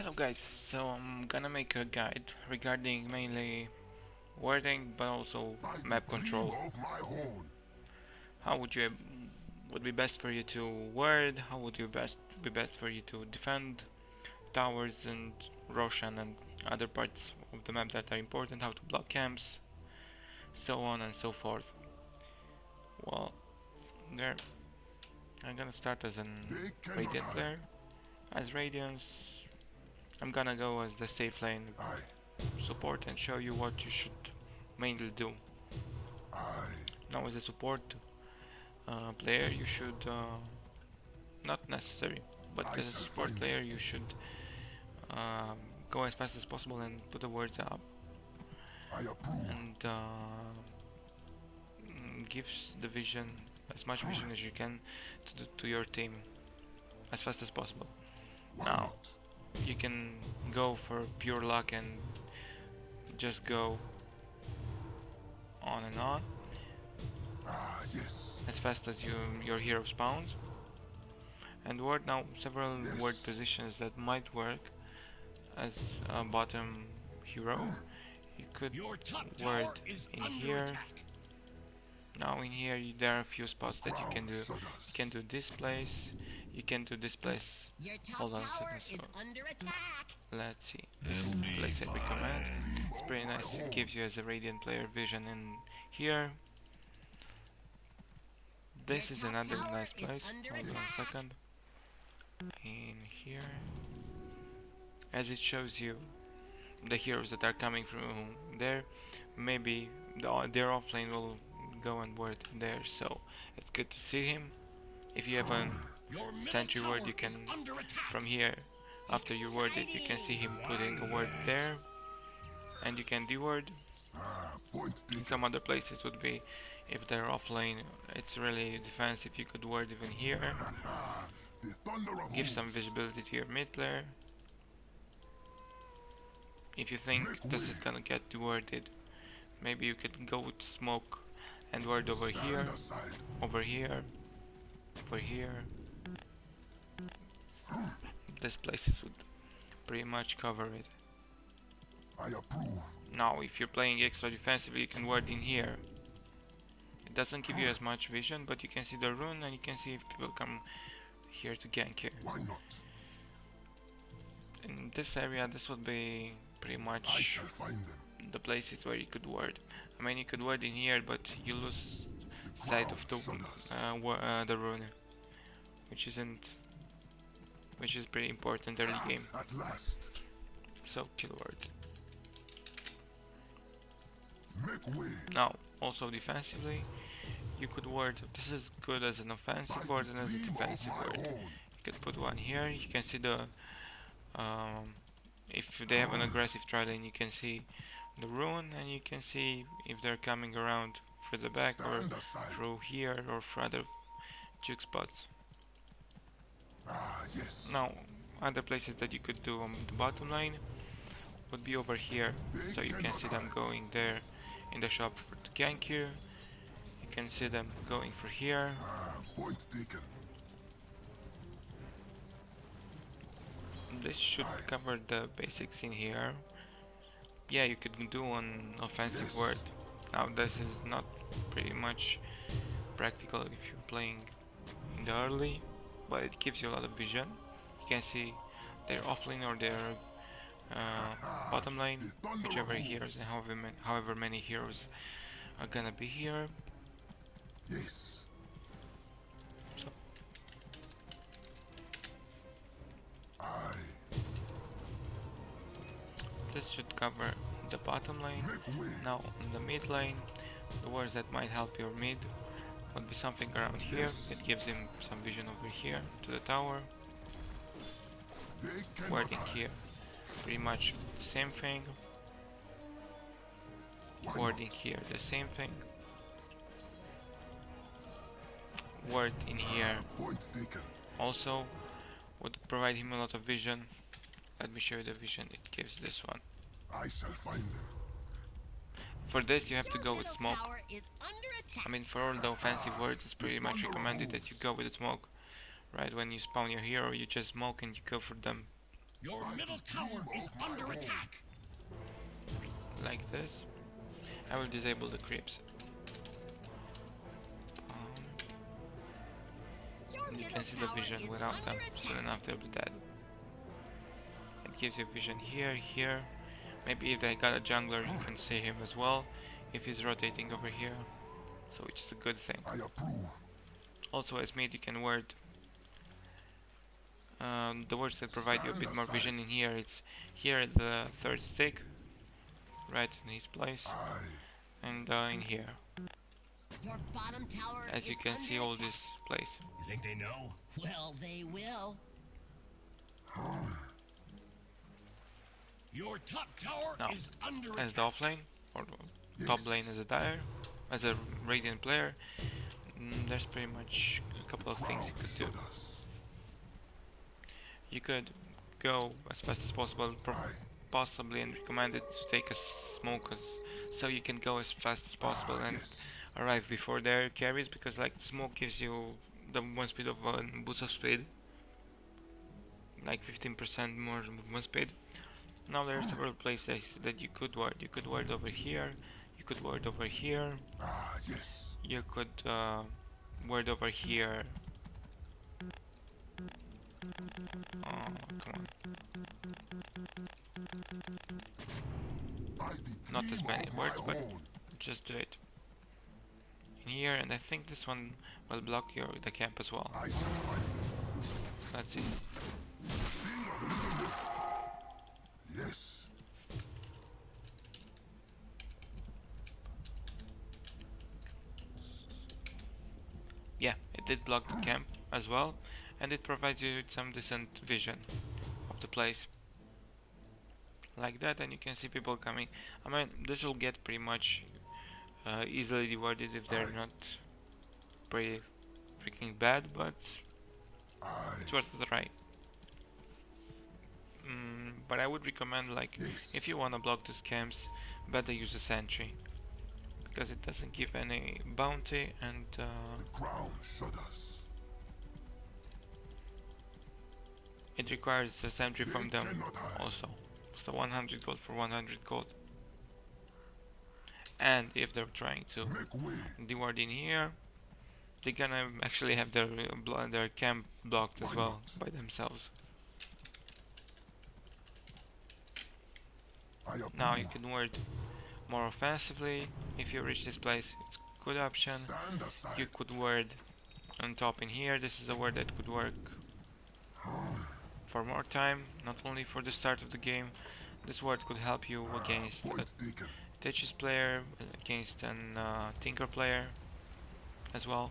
Hello guys, so I'm gonna make a guide regarding mainly wording but also map control. How would be best for you to word, how would you be best for you to defend towers and Roshan and other parts of the map that are important, how to block camps, so on and so forth. Well, there I'm gonna start as an Radiant player. As Radiance, I'm gonna go as the safe lane support and show you what you should mainly do. Now as a support player you should, not necessary, but as a support player you should um, go as fast as possible and put the words up and gives the vision, as much vision as you can to your team as fast as possible. Now you can go for pure luck and just go on and on as fast as your hero spawns and ward. Now several ward positions that might work as a bottom hero. You could ward in here. Now in here there are a few spots that you can do. You can do this place, you can do this place. Hold on a second. Let's see. Place every command. It's pretty nice. It gives you as a Radiant player vision in here. This is another nice place. Hold on a second. In here, as it shows you the heroes that are coming from there, maybe their offlane will go and ward there, so it's good to see him. If you have a sentry ward, you can from here, after you word it, you can see him putting a word there and you can deward. In some other places would be, if they're offlane, it's really defensive, you could ward even here. Give some visibility to your mid player. If you think this is gonna get dewarded, maybe you could go with smoke and ward over here, over here, over here. These places would pretty much cover it. Now if you're playing extra defensively, you can ward in here. It doesn't give you as much vision, but you can see the rune and you can see if people come here to gank here. In this area, this would be pretty much the places where you could ward. I mean, you could ward in here, but you lose sight of the rune, which is pretty important early game. So kill wards. Now, also defensively, you could ward. This is good as an offensive ward and as a defensive ward. You could put one here. You can see the if they have an aggressive trident, you can see the rune, and you can see if they're coming around through the back or through here or through other juke spots. Now, other places that you could do on the bottom lane would be over here, so you can see them going there in the shop to gank you. You can see them going for here. This should cover the basics in here. Yeah, you could do an offensive ward. Now this is not pretty much practical if you're playing in the early, but it gives you a lot of vision. You can see their offlane or their bottom lane, whichever heroes and however many heroes are gonna be here. So this should cover the bottom lane. Now in the mid lane, the wards that might help your mid would be something around here that gives him some vision over here to the tower. Warding here, pretty much the same thing. Warding here, the same thing. Ward in here also would provide him a lot of vision. Let me show you the vision it gives this one. For this you have to go with smoke. I mean, for all the offensive wards, it's pretty much recommended that you go with the smoke. Right when you spawn your hero, you just smoke and you go for them Your middle tower is under attack. Like this. I will disable the creeps. You can see the vision without them, soon enough they'll be dead. It gives you vision here, here. Maybe if they got a jungler you can see him as well, if he's rotating over here. So which is a good thing. I approve. Also as mid you can ward the words that provide you a bit more vision in here. It's here at the third stick, right in his place, and in here. Your bottom tower As you can see all this place. You think they know? Well, they will. Your top tower Now, is under as attack. the offlane, or top lane as a dire, as a Radiant player, there's pretty much a couple of things you could do. You could go as fast as possible, possibly, and recommended to take a smoke so you can go as fast as possible and arrive before their carries, because like smoke gives you the movement speed of boost of speed, like 15% more movement speed. Now there are several places that you could ward. You could ward over here, you could ward over here, you could ward over here. Oh, come on. Not as many words, but just do it. In here, and I think this one will block the camp as well. Let's see. Yes. Yeah, it did block the camp as well, and it provides you with some decent vision of the place. Like that, and you can see people coming. I mean, this will get pretty much easily divided if they're not pretty freaking bad, but it's worth a try. But I would recommend, like, if you want to block these camps, better use a sentry, because it doesn't give any bounty, and the ground shudders. it requires a sentry from them also. So 100 gold for 100 gold. And if they're trying to deward in here, they're gonna actually have their camp blocked as well by themselves. Now you can ward more offensively. If you reach this place, it's a good option. You could ward on top in here. This is a word that could work for more time, not only for the start of the game. This word could help you against a Tetris player, against an Tinker player as well.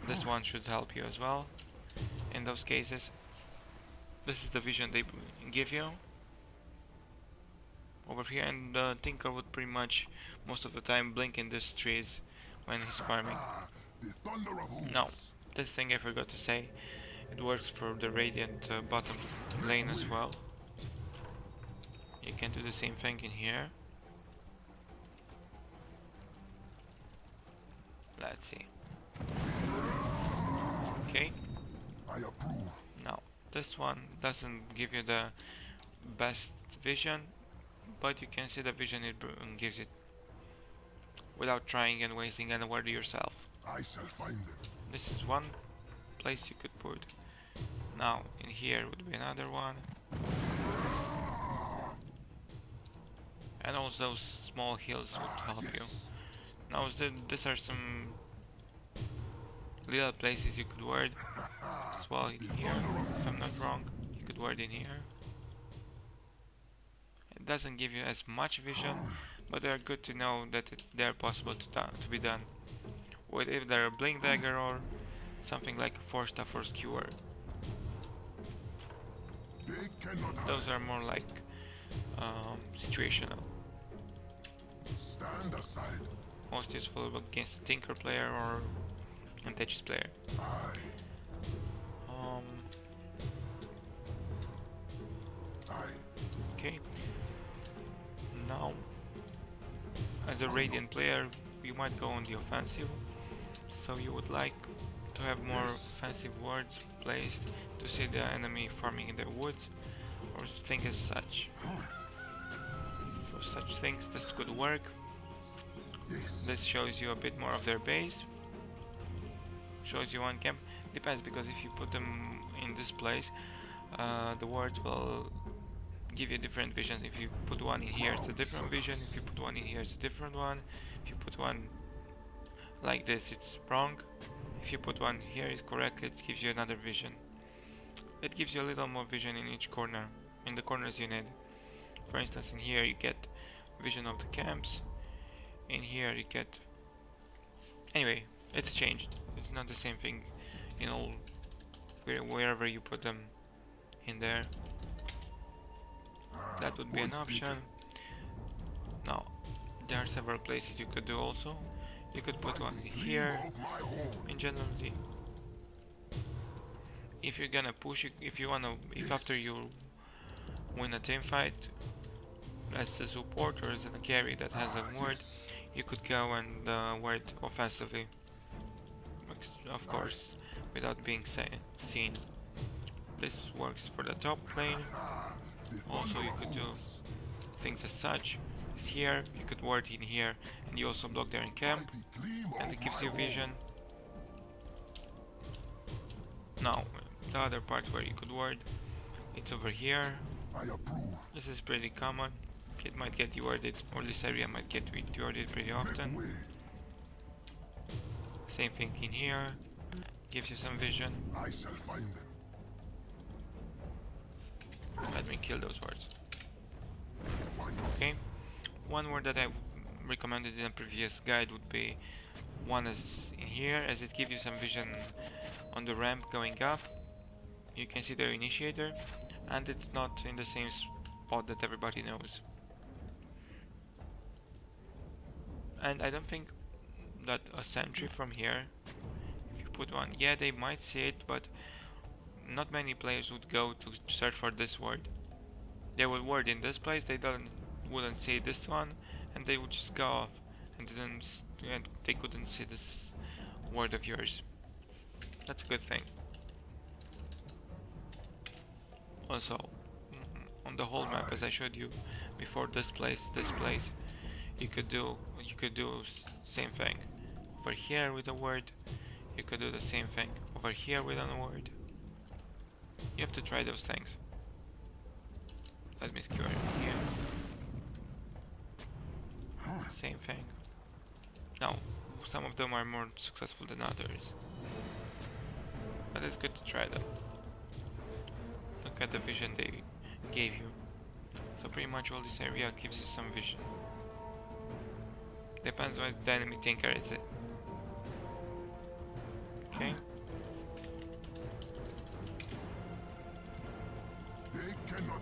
This one should help you as well in those cases. This is the vision they give you over here, and the Tinker would pretty much most of the time blink in these trees when he's farming. Now, this thing I forgot to say, it works for the Radiant bottom lane as well. You can do the same thing in here. Let's see. Okay. I approve. Now, this one doesn't give you the best vision, but you can see the vision it gives it without trying and wasting any word yourself. I shall find them. This is one place you could put. Now, in here would be another one. And all those small hills would help you. Now, these are some little places you could ward as well in here, if I'm not wrong. You could ward in here. It doesn't give you as much vision, but they are good to know that they are possible to be done. With if they're a blink dagger or something like a 4-staff or skewer. Those are more like situational. Stand aside. Most useful against a Tinker player or a Tetris player. Okay. Now, as a Radiant player, you might go on the offensive. So you would like to have more offensive wards placed to see the enemy farming in the woods. or think as such. For such things, this could work. Yes. This shows you a bit more of their base. Shows you one camp. Depends, because if you put them in this place, the words will give you different visions. If you put one in here, it's a different vision. If you put one in here, it's a different one. If you put one like this, it's wrong. If you put one here, it's correct. It gives you another vision. It gives you a little more vision in each corner. In the corners you need. For instance, in here you get vision of the camps. In here you get... Anyway, it's changed. It's not the same thing in all... wherever you put them in there. That would be an option. Now, there are several places you could do also. You could put one here. In generally, if you're gonna push, if after you win a team fight, as a support or as a carry that has a ward, you could go and ward offensively. Of course, without being seen. This works for the top lane. Also, you could do things as such. Is here, you could ward in here, and you also block their camp, and it gives you vision. Now, the other part where you could ward, it's over here. This is pretty common. It might get warded, or this area might get warded pretty often. Same thing in here, gives you some vision. I shall find them. Let me kill those wards. Okay. One word that I recommended in a previous guide would be one is in here, as it gives you some vision on the ramp going up. You can see the initiator, and it's not in the same spot that everybody knows. And I don't think that a sentry from here, if you put one, yeah, they might see it, but not many players would go to search for this word. They would word in this place, wouldn't see this one, and they would just go off, and they couldn't see this word of yours. That's a good thing. Also, on the whole map, as I showed you before, this place, you could do same thing. Over here with a word, you could do the same thing. Over here with a word. You have to try those things. Let me skewer here. Same thing. Now, some of them are more successful than others, but it's good to try them. Look at the vision they gave you. So pretty much all this area gives you some vision. Depends what the enemy thinker is it. Okay.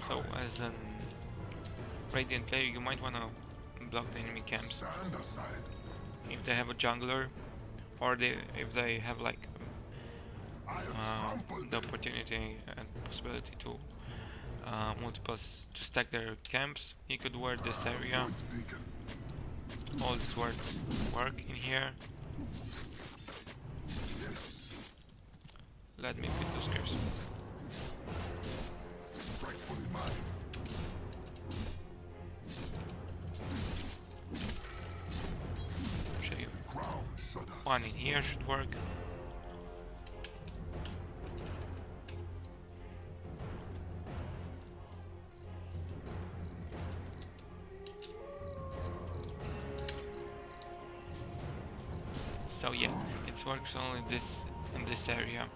So as a Radiant player, you might wanna block the enemy camps if they have a jungler, or if they have like the opportunity and possibility to to stack their camps. You could ward this area. All these words work in here. Let me put those scripts. Show you. One in here should work. So yeah, it works only in this area.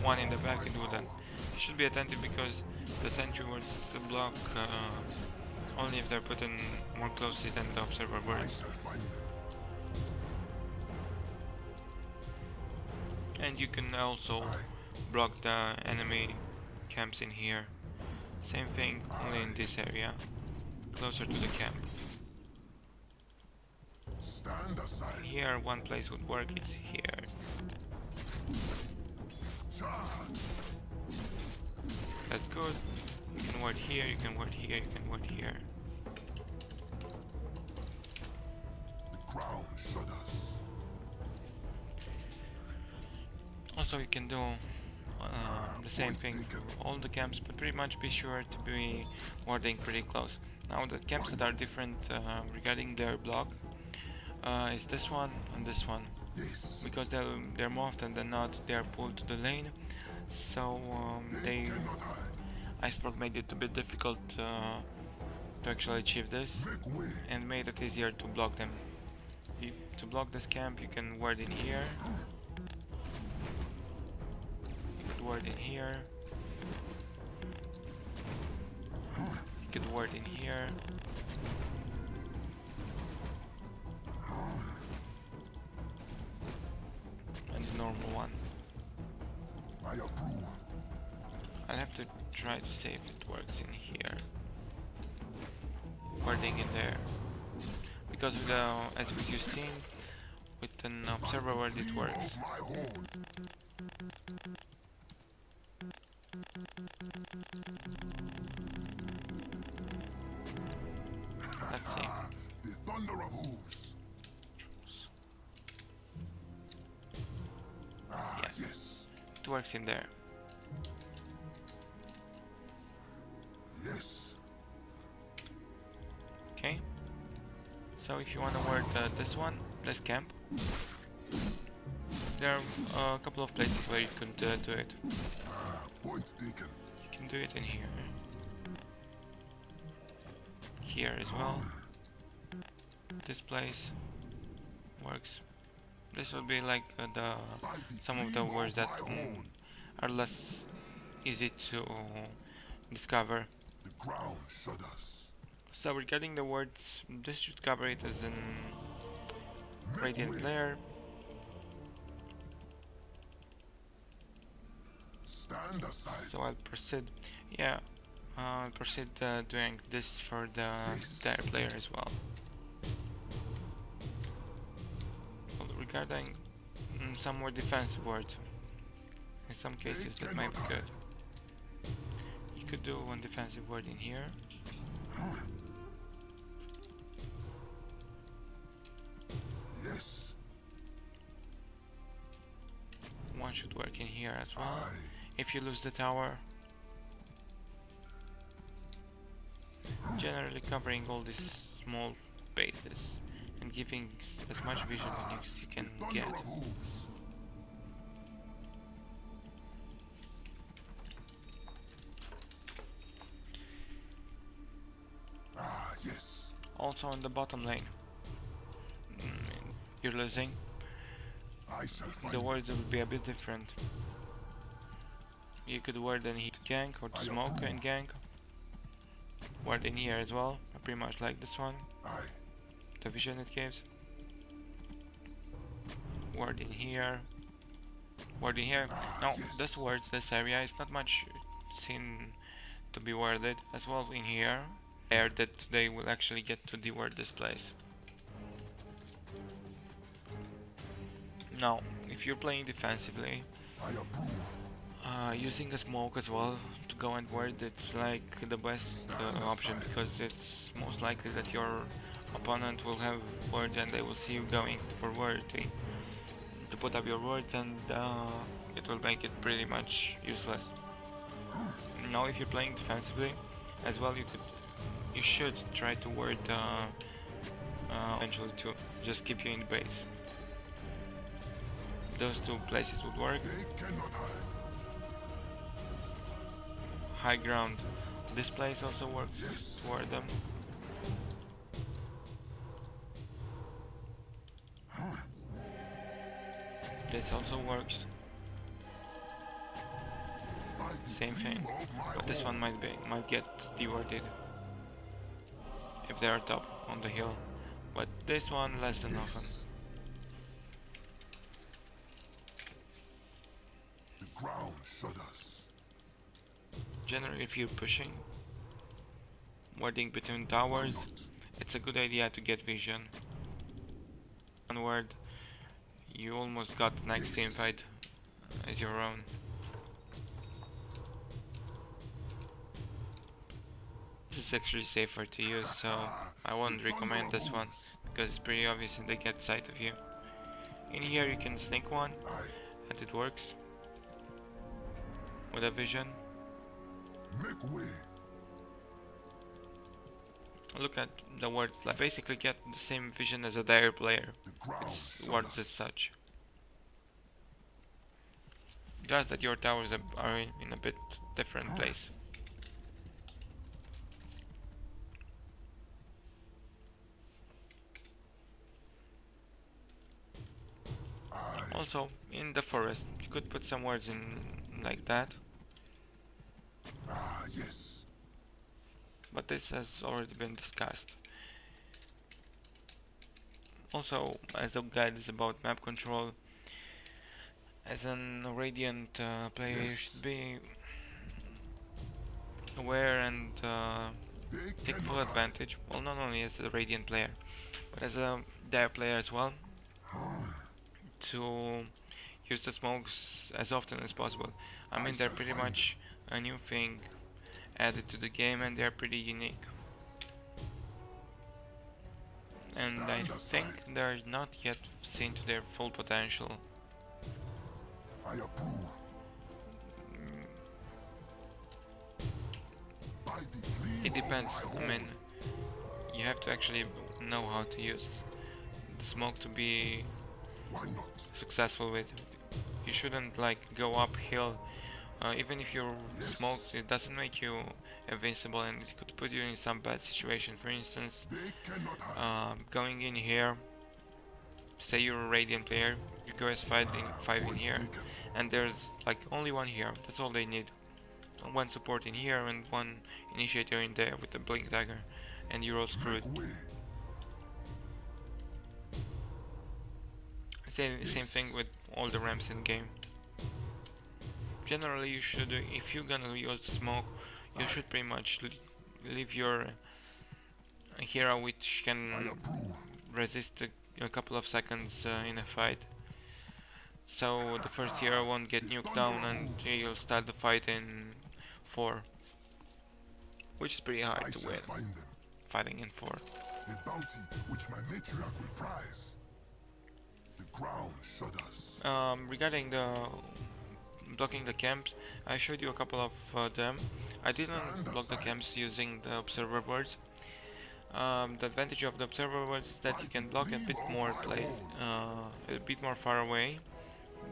One in the back, it wouldn't. You should be attentive because the sentry words block only if they're put in more closely than the observer words. And you can also block the enemy camps in here. Same thing, only in this area, closer to the camp. Here, one place would work, it's here. That's good. You can ward here, you can ward here, you can ward here. The ground shudders. Also, you can do the same Point thing taken. for all the camps, but pretty much be sure to be warding pretty close. Now the camps that are different regarding their block is this one and this one, Yes. because they're more often than not they are pulled to the lane, so They they cannot hide. Iceberg made it a bit difficult to actually achieve this Make way. and made it easier to block them. To block this camp you can ward in here, you could ward in here, you could ward in here, and the normal one. I approve. I'll have to try to see if it works in here. Wording in there. Because of the, as you've seen, with an observer word it works. Of my horn. Let's see. The thunder of hooves. Ah, Yeah. yes. It works in there. Yes. Okay. So if you want to word this one, this camp, there are a couple of places where you could do it. Point taken. You can do it in here. Here as well. This place works. This would be like some of the words that are less easy to discover. The ground shudders. So regarding the words, this should cover it as an radiant layer. Stand aside. So I'll proceed. Yeah, I'll proceed doing this for the dire player as well. Well, regarding some more defensive words, in some cases that might be good. You could do one defensive word in here. Yes. One should work in here as well. Aye. If you lose the tower, generally covering all these small bases and giving as much vision as you can Thunder get. of hooves. Ah, yes. Also on the bottom lane, you're losing. I shall find The it. words will be a bit different. You could word in here to gank or to smoke and gank. Word in here as well, pretty much like this one. Aye. The vision it gives. Word in here. Word in here. Now, yes. this words, this area is not much seen to be worded as well in here. There that they will actually get to deward this place. Now, if you're playing defensively, I approve. using a smoke as well to go and ward, it's like the best option, because it's most likely that your opponent will have words and they will see you going for word to put up your words, and it will make it pretty much useless. Now if you're playing defensively as well, you should try to word eventually to just keep you in the base. Those two places would work. They cannot hide. High ground. This place also works Yes. toward them. This also works. By the Same thing. gleam of my But this horn. one might get dewarded if they are top on the hill. But this one less than often. The ground shudders. Generally, if you're pushing, warding between towers, it's a good idea to get vision. One word, you almost got the next team fight as your own. This is actually safer to use, so I won't recommend this one because it's pretty obvious and they get sight of you. In here you can sneak one Aye. and it works. with a vision. Make way. Look at the words, like basically get the same vision as a dire player. The ground It's words as shudders. such. Just that your towers are in a bit different place. Also, in the forest, you could put some words in like that, Ah, yes. but this has already been discussed. Also, as the guide is about map control, as an Radiant player, you Yes. should be aware and They take full cannot hide. advantage. Well, not only as a Radiant player, but as a Dire player as well, to use the smokes as often as possible. I mean, they're shall pretty find much a new thing added to the game, and they're pretty unique. And I Stand think aside. they're not yet seen to their full potential. I approve. By the gleam It depends. of my I mean, horn. you have to actually know how to use the smoke to be Why not? successful with it. You shouldn't like go uphill. Even if you're Yes. smoked, it doesn't make you invincible, and it could put you in some bad situation. For instance, They cannot hide. going in here, say you're a Radiant player, you go as five in Point here, taken. and there's like only one here. That's all they need. One support in here and one initiator in there with the blink dagger, and you're all screwed. Make way. Same thing with all the ramps in game. Generally, you should, if you're gonna use the smoke, you should pretty much leave your hero which I can approve. resist a couple of seconds in a fight. So the first hero won't get nuked down and you'll start the fight in 4. Which is pretty I hard to shall win, find them. fighting in 4. A bounty which my matriarch will prize. The ground shudders. Regarding the blocking the camps, I showed you a couple of them. I didn't block the camps using the observer boards. The advantage of the observer boards is that you can block a bit more a bit more far away,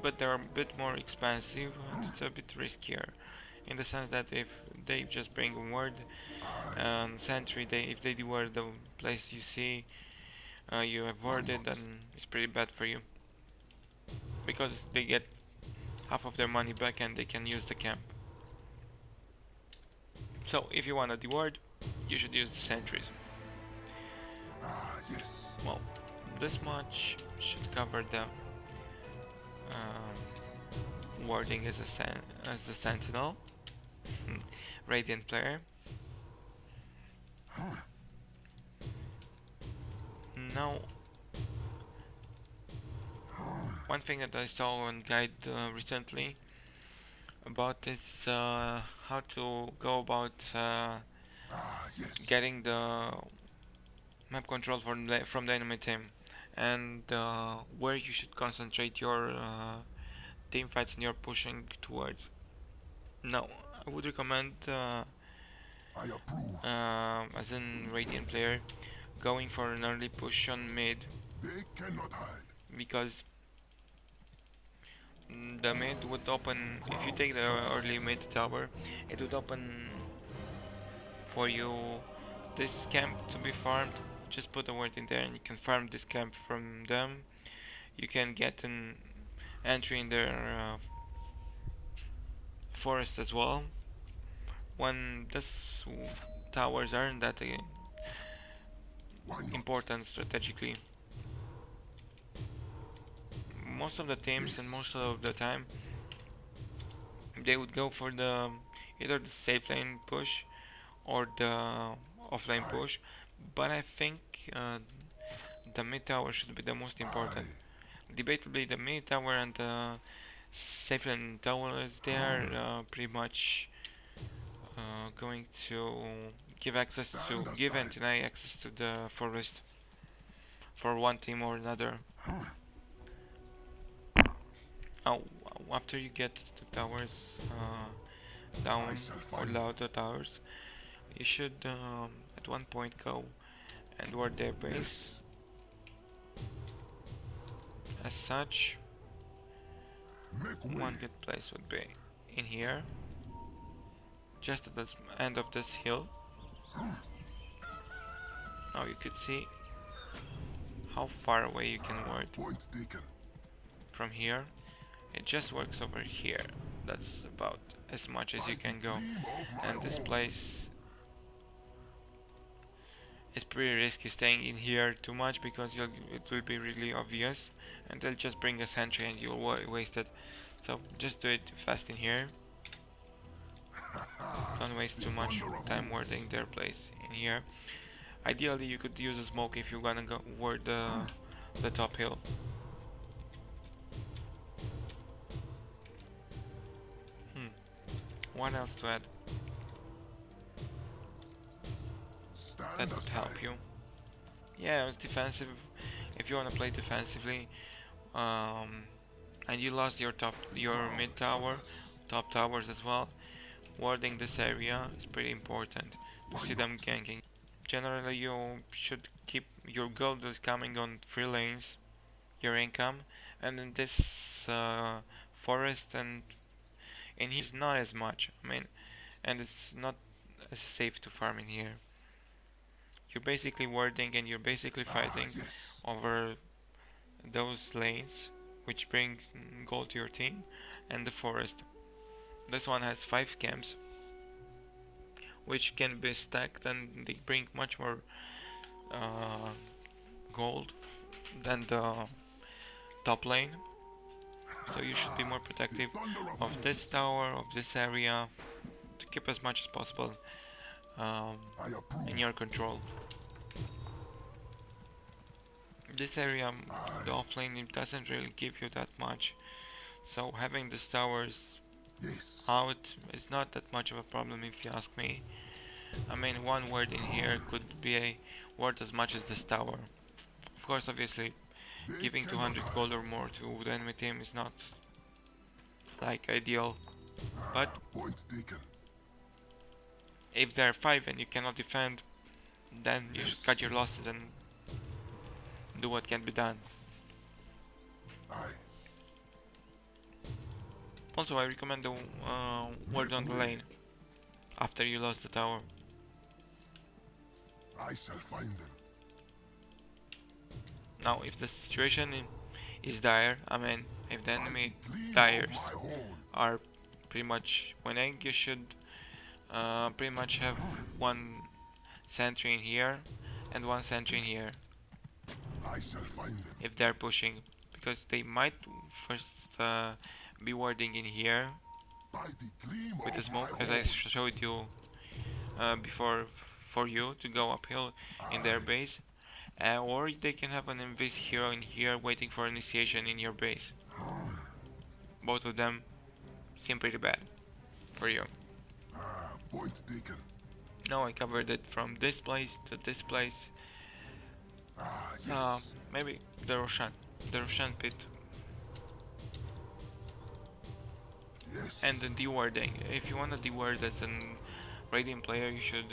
but they're a bit more expansive and it's a bit riskier. In the sense that if they just bring a word and sentry, if they deward the place you see you have warded, then it's pretty bad for you. Because they get half of their money back and they can use the camp. So if you want to deward, you should use the sentries. Ah, yes. Well, this much should cover the warding as a sentinel, Radiant player. Now, one thing that I saw on guide recently about is how to go about Ah, yes. getting the map control from the enemy team, and where you should concentrate your team fights and your pushing towards. Now, I would recommend I approve. as an Radiant player going for an early push on mid, They cannot hide. because the mid would open, if you take the early mid tower, it would open for you this camp to be farmed. Just put a word in there and you can farm this camp from them. You can get an entry in their forest as well. When these towers aren't that Why not? important strategically, most of the teams and most of the time they would go for the either the safe lane push or the offlane push, but I think the mid tower should be the most important. Debatably, the mid tower and the safe lane towers, they are pretty much going to give and deny access to the forest for one team or another. Now, after you get the towers, down shall or find lower the towers. You should at one point go and ward their base. Yes. As such, Make way. one good place would be in here, just at the end of this hill. Now you could see how far away you can ward Point taken. from here. It just works over here. That's about as much as you can go. And this place is pretty risky staying in here too much because it will be really obvious and they'll just bring a sentry and you'll waste it. So just do it fast in here. Don't waste too much time warding their place in here. Ideally you could use a smoke if you're gonna go ward the top hill. What else to add that could help you? Yeah, it's defensive. If you wanna play defensively, and you lost your mid tower, top towers as well, warding this area is pretty important to see them ganking. Generally, you should keep your gold is coming on 3 lanes, your income, and in this forest and in here is not as much. I mean, and it's not as safe to farm in here. You're basically warding and you're basically fighting over those lanes which bring gold to your team and the forest. This one has 5 camps which can be stacked and they bring much more gold than the top lane. So you should be more protective of this tower, of this area, to keep as much as possible in your control. This area, the offlane, it doesn't really give you that much. So having these towers out is not that much of a problem if you ask me. I mean, one ward in here could be a worth as much as this tower. Of course, obviously, giving 200 gold or more to the enemy team is not like ideal, but if there are 5 and you cannot defend, then you should cut your losses and do what can be done. Also, I recommend the ward on the lane after you lost the tower. I shall find them. Now, if the situation is dire, I mean, if the enemy tires are pretty much winning, you should pretty much have 1 sentry in here and 1 sentry in here. I shall find them. If they're pushing, because they might first be warding in here with the smoke, as I showed you before, for you to go uphill in their base, or they can have an invis hero in here waiting for initiation in your base. Both of them seem pretty bad for you. Point taken. Now I covered it from this place to this place. Maybe the Roshan pit. And the dewarding. If you want to deward as a Radiant player, you should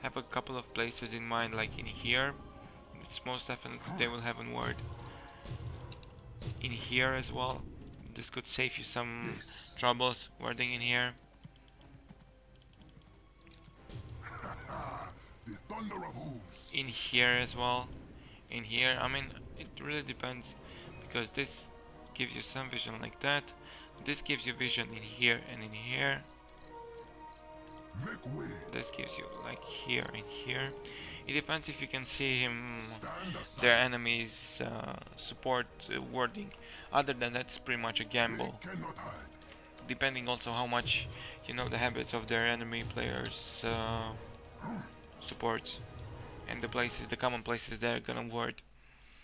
have a couple of places in mind, like in here. It's most definitely they will have a ward. In here as well. This could save you some troubles warding in here. The thunder of hooves. In here as well. In here, I mean, it really depends, because this gives you some vision like that. This gives you vision in here and in here. Make way. This gives you like here and here. It depends if you can see him, their enemies support warding. Other than that, it's pretty much a gamble. Depending also how much you know the habits of their enemy players supports and the places, the common places they're gonna ward.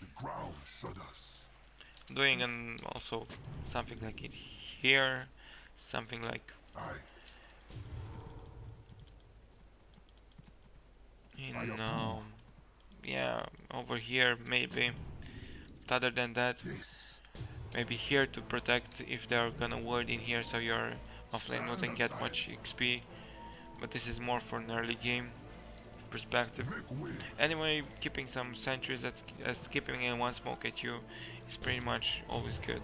The ground shudders. Doing also something like it here, something like in yeah, over here maybe. But other than that, maybe here to protect if they're gonna ward in here, so your offlane wouldn't get much XP. But this is more for an early game perspective. Anyway, keeping some sentries as keeping in one smoke at you is pretty much always good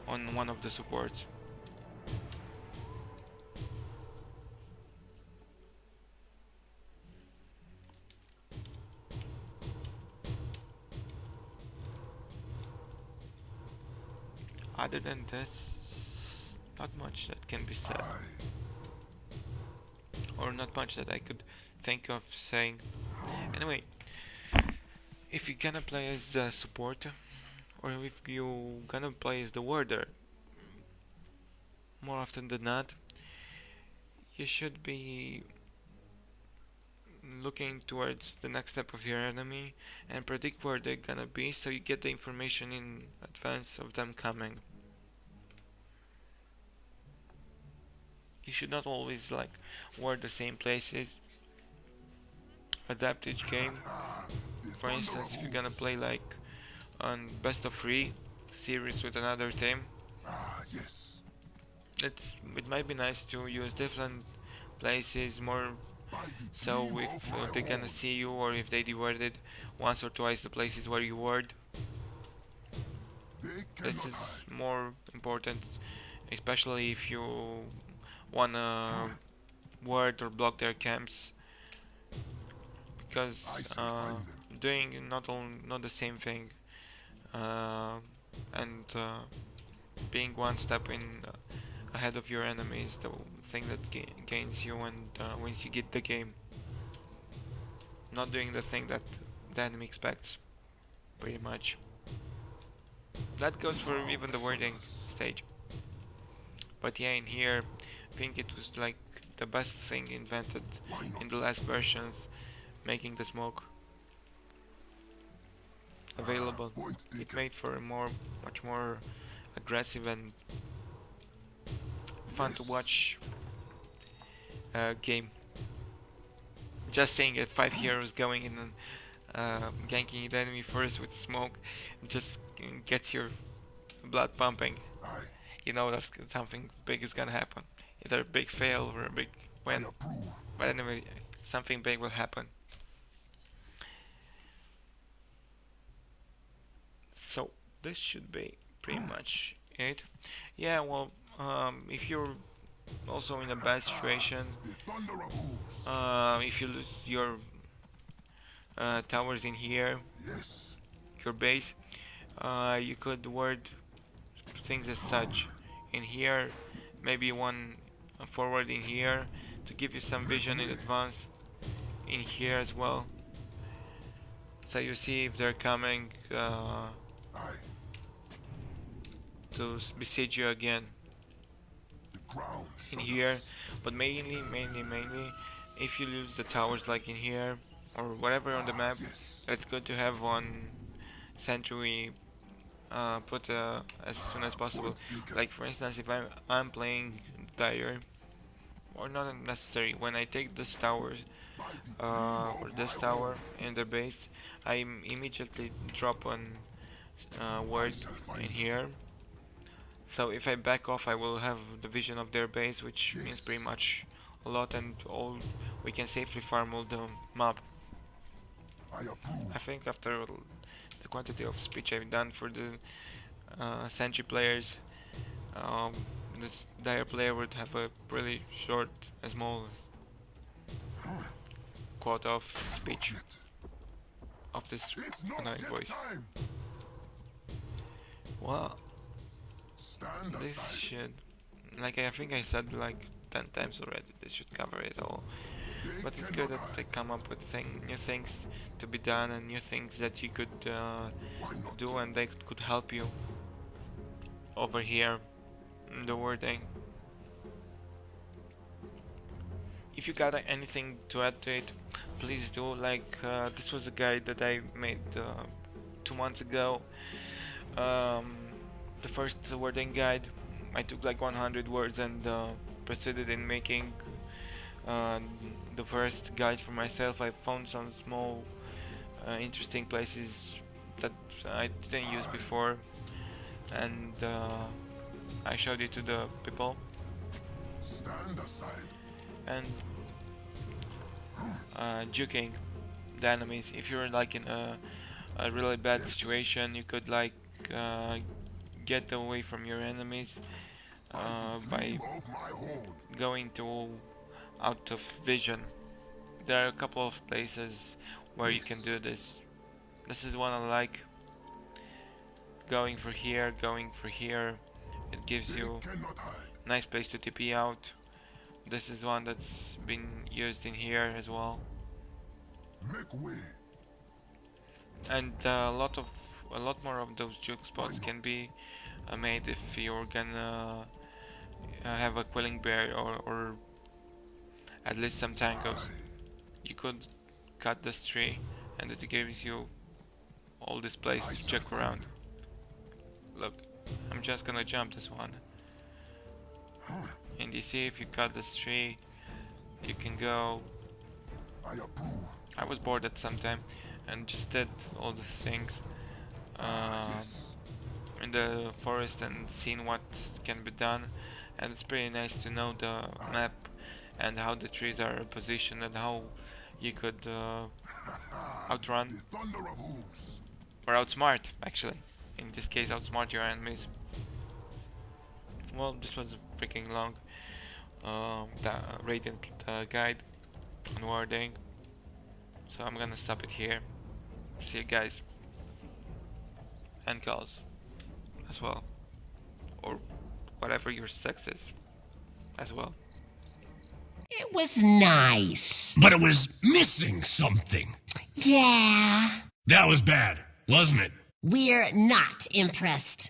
on one of the supports. Other than this, not much that can be said, or not much that I could think of saying. Anyway, if you're gonna play as a support, or if you gonna play as the warder, more often than not, you should be looking towards the next step of your enemy and predict where they're gonna be, so you get the information in advance of them coming. You should not always like ward the same places. Adapt each game. For instance, if you're gonna play like on best of 3 series with another team, it might be nice to use different places more, so if they're gonna see you, or if they dewarded once or twice the places where you ward, this is more important, especially if you wanna ward or block their camps, because doing not the same thing and being one step ahead of your enemy is the thing that gains you and wins you get the game. Not doing the thing that the enemy expects, pretty much. That goes for even the warding stage. But yeah, in here, I think it was like the best thing invented in the last versions, making the smoke available. It made for a much more aggressive and fun to watch game. Just seeing it, 5 heroes going in and ganking the enemy first with smoke just gets your blood pumping. You know that something big is gonna happen. Either a big fail or a big win. But anyway, something big will happen. So this should be pretty much it. Yeah, well, if you're also in a bad situation, if you lose your towers in here, your base, you could word things as such in here, maybe one forward in here to give you some vision in advance in here as well, so you see if they're coming to besiege you again in here. But mainly if you lose the towers like in here or whatever on the map, it's good to have one sentry put as soon as possible. Like for instance, if I'm playing dire, or not necessary, when I take this tower or this tower in the base, I immediately drop on word in here. So if I back off, I will have the vision of their base, which means pretty much a lot, and we can safely farm all the map. I think after the quantity of speech I've done for the Sentry players, this dire player would have a really short, small quote of speech of this annoying voice. Well, this should, like I think I said like 10 times already, this should cover it all. But it's good that they come up with new things to be done and new things that you could do, and they could help you over here in the wording. If you got anything to add to it, please do. Like this was a guide that I made 2 months ago. The first wording guide, I took like 100 words and proceeded in making the first guide for myself. I found some small interesting places that I didn't use before, and I showed it to the people. Stand aside. And juking the enemies. If you're like in a really bad situation, you could like get away from your enemies by Of my horde. going to out of vision. There are a couple of places where you can do this. This is one I like. Going for here, going for here. It gives They you cannot hide. a nice place to TP out. This is one that's been used in here as well. Make way. And a lot more of those juke spots can be made if you're gonna have a quelling bear or at least some tangos. You could cut this tree and it gives you all this place to check around. Look, I'm just gonna jump this one. And you see, if you cut this tree, you can go. I approve. I was bored at some time and just did all the things in the forest and seen what can be done, and it's pretty nice to know the map and how the trees are positioned and how you could outrun The thunder of hooves. or outsmart, actually. In this case, outsmart your enemies. Well, this was a freaking long the Radiant guide on warding, so I'm gonna stop it here. See you guys, and girls as well, or whatever your sex is as well. It was nice. But it was missing something. Yeah. That was bad, wasn't it? We're not impressed.